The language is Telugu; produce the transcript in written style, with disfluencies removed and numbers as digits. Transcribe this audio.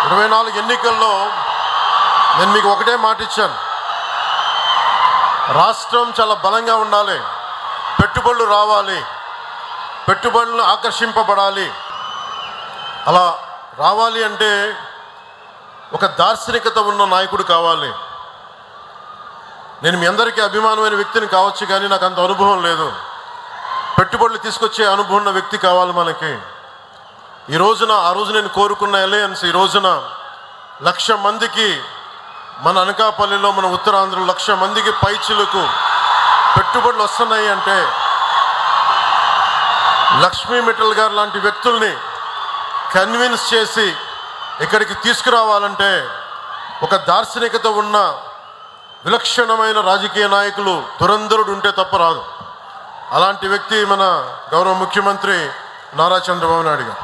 24 ఎన్నికల్లో నేను మీకు ఒకటే మాట ఇచ్చాను. రాష్ట్రం చాలా బలంగా ఉండాలి, పెట్టుబడులు రావాలి, పెట్టుబడులను ఆకర్షింపబడాలి. అలా రావాలి అంటే ఒక దార్శనికత ఉన్న నాయకుడు కావాలి. నేను మీ అందరికీ అభిమానమైన వ్యక్తిని కావచ్చు, కానీ నాకు అంత అనుభవం లేదు. పెట్టుబడులు తీసుకొచ్చే అనుభవం ఉన్న వ్యక్తి కావాలి మనకి. ఈ రోజున ఆ రోజు నేను కోరుకున్న అలయన్స్ ఈ రోజున 1,00,000 మందికి మన అనకాపల్లిలో, మన ఉత్తరాంధ్రలో 1,00,000 మందికి పైచిలకు పెట్టుబడులు వస్తున్నాయి అంటే లక్ష్మీ మిట్టల్ గారు లాంటి వ్యక్తుల్ని కన్విన్స్ చేసి ఇక్కడికి తీసుకురావాలంటే ఒక దార్శనికత ఉన్న విలక్షణమైన రాజకీయ నాయకులు, దురంధరుడు ఉంటే తప్ప రాదు. అలాంటి వ్యక్తి మన గౌరవ ముఖ్యమంత్రి నారా చంద్రబాబు నాయుడు గారు.